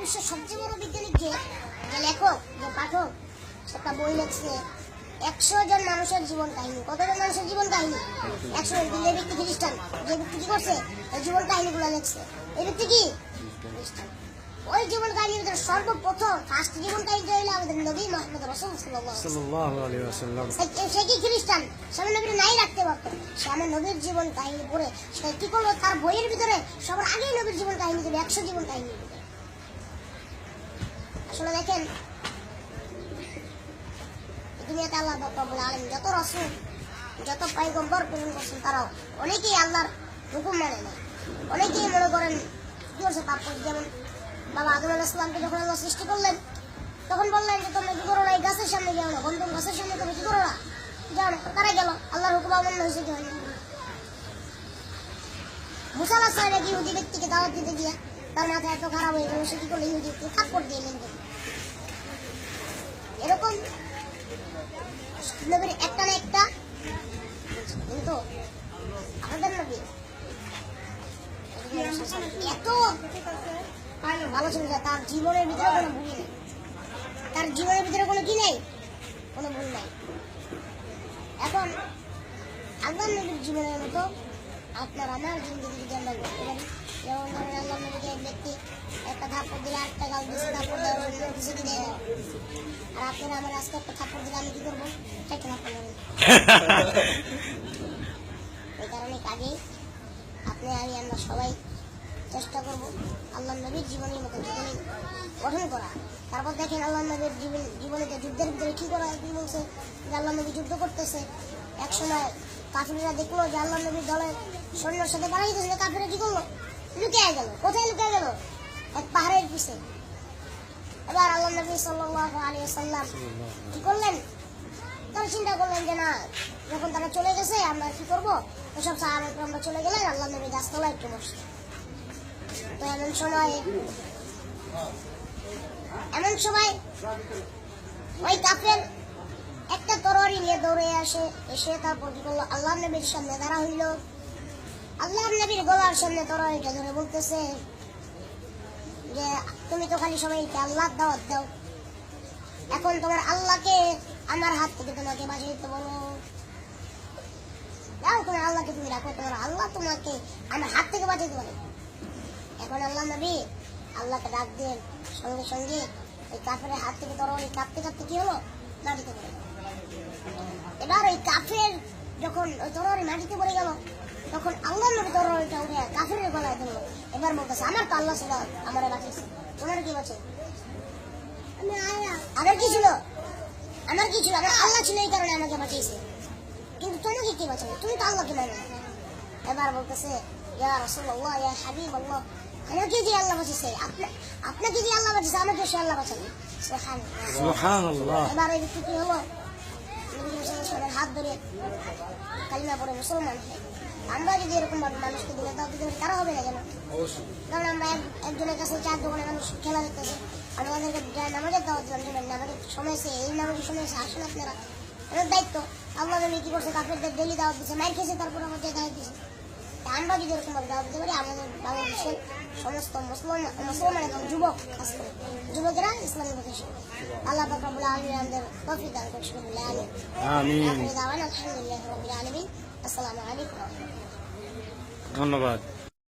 বিশ্বের সবচেয়ে বড় বিজ্ঞানী কে, যে লেখক, যে পাঠক, একটা বই লিখছে 100 জন মানুষের জীবন কাহিনী। কতজন মানুষের জীবন কাহিনী? 100 জন। যে ব্যক্তি খ্রিস্টান, যে ব্যক্তি কি করছে, এই জীবন কাহিনীগুলো লিখছে, এই ব্যক্তি কি খ্রিস্টান। ওই জীবন কাহিনীর ভিতরে সর্বপ্রথম ফার্স্ট জীবন কাহিনী হইলো আমাদের নবী মুহাম্মদ রাসূল সাল্লাল্লাহু আলাইহি ওয়াসাল্লাম। সে কি খ্রিস্টান, সে আমার নবীর নাই রাখতে পারতো, সে আমার নবীর জীবন কাহিনী পড়ে সে কি করলো, তার বইয়ের ভিতরে সবার আগে নবীর জীবন কাহিনী দিল, 100 জীবন কাহিনী। আসলে দেখেন, দুনিয়াতে আল্লাহ রাব্বুল আলামিন যত রাসূল, যত পয়গম্বর প্রেরণ করছেন, তারাও অনেকেই আল্লাহর হুকুম মানে না, অনেকেই মনে করেন কি করছে, পাপ করছে। যেমন বাবা আদম আলাইহিস সালামকে যখন আল্লাহ সৃষ্টি করলেন, তখন বললেন যে তোমরা কি করো না, এই গাছের সামনে যাও না, গন্ধম গাছের সামনে তোমরা কি করো না, যাও না। তারা গেল, আল্লাহর হুকুম অমান্য হয়েছে কি হয়নি? মুসা আলাইহিস সালাম এক ইহুদি ব্যক্তিকে দাওয়াত দিতে গিয়ে তার মাথা এত খারাপ হয়ে গেল, সে কি করলো, ইহুদিকে থাপ্পড় দিয়ে দিলেন। এরকম নবীর একটা না একটা, কিন্তু আমাদের নবী এত ভালো ছিল যে তার জীবনের ভিতরে কোনো ভুল নেই, তার জীবনের ভিতরে কোনো কি নেই, কোনো ভুল নাই। এখন আল্লাহ নবীর জীবনের মতো আপনার আমার জিন্দগি যদি আমরা করতে পারি, যেমন ধরেন আল্লাহ নবীকে এক ব্যক্তি একটা থাপ্পড় দিলে, আরেকটা গাল দিচ্ছে, থাপ্পড় দেওয়ার কিছু কি দেয়, আর আপনারা আমার আজকে একটা থাপ্পড় দিলে আমি কি করবো, একটা থাপ্পড় দেবেন। এই কারণে কাজেই আপনি আমরা সবাই চেষ্টা করবো আল্লাহ নবীর জীবনের মতো জীবনী গঠন করা। তারপর দেখেন আল্লাহ নবীর জীবনে যুদ্ধের ভিতরে কি করা, কি বলছে যে আল্লাহ নবী যুদ্ধ করতেছে, এক সময় কাফিররা দেখলো যে আল্লাহ নবীর দলের সৈন্যর সাথে পালা যেতেছিল, কাফিররা কি করলো, লুকিয়ে গেল। কোথায় লুকিয়ে গেল? এক পাহাড়ের পিছে। এবার আল্লাহ নবী সাল্লাল্লাহু আলাইহি ওয়াসাল্লাম কি করলেন, তারা চিন্তা করলেন যে না, যখন তারা চলে গেছে আমরা কি করবো, ওসব সাহাবায়ে আমরা চলে গেলেন, আল্লাহ নবী গাছতলায় একটু বসে। তো এমন সময় ওই কাফের একটা তরবারি নিয়ে দৌড়ে এসে তারপর কি করলো, আল্লাহ নবীর সামনে দাঁড়া হইল। আল্লাহ নবীর গলার সামনে তরবারিটা ধরে বলতেছে যে তুমি তো খালি সবাইকে আল্লাহর দাওয়াত দাও, এখন তোমার আল্লাহকে আমার হাত থেকে তোমাকে বাঁচাইতে বলো, দাও তোমার আল্লাহকে তুমি রাখো, তোমার আল্লাহ তোমাকে আমার হাত থেকে বাঁচাইতে পারে। এখন আল্লাহ নবী আল্লাহকে ডাক দেন, সঙ্গে সঙ্গে ওই কাফের হাত থেকে তরবারি কাঁপতে কাঁপতে কি হলো, মাটিতে পড়ে গেল। এবার ওই কাফের যখন ওই তরবারি মাটিতে পড়ে গেল, তখন আল্লাহ নবী তরবারিটা উঠে কাফের গলায় ধরলো। এবার বলতেছে আমার তো আল্লাহ ছিল, আমার বাঁচিয়েছে, তোমার কি বাঁচে? আমার কি ছিল, আমার কি ছিল, আমার আল্লাহ ছিল, এই কারণে আমাকে বাঁচিয়েছে, কিন্তু তোমাকে কি বাঁচাবে, তুমি তো আল্লাহকে মানে না। এবার বলতেছে ইয়া রাসূলুল্লাহ, ইয়া হাবিবাল্লাহ, আমাকে যে আল্লাহ বাঁচিয়েছে, আপনাকে যে আল্লাহ বাঁচিয়েছে, আমাকে সে আল্লাহ বাঁচাবে। সুবহানাল্লাহ। এবার এই ব্যক্তি কি হলো, হাত ধরে কালিমা পড়ে মুসলমান হয়। আমরা যদি এরকম ভাবে মানুষকে দিলে দাও দিতে পারি, তারা হবে না কেন? কারণ আমরা একজনের কাছে 4 দোকানে মানুষ খেলা দেখতেছে, আমাদেরকে নামাজের দাওয়াত দিলাম, নামাজের সময় এসে এই নামাজের সময় এসে আসেন আপনারা, আমাদের দায়িত্ব। আল্লাহ নবী কি করছে, কাফেরদের ডেলি দাওয়াত দিচ্ছে, মাইর খেয়েছে, তারপর আমাদের দাওয়াত দিচ্ছে। আমরা যদি এরকম ভাবে দাওয়াত দিতে পারি, আমাদের বাংলাদেশের সমস্ত মুসলমান এবং যুবক, খাস করে যুবকেরা ইসলামের পথে শিখবে। আল্লাহ পাক রব্বুল আলামিন আমাদের তৌফিক দান করুন। আমিন। আলহামদুলিল্লাহ রাব্বিল আলামিন। আসসালামু আলাইকুম। ধন্যবাদ।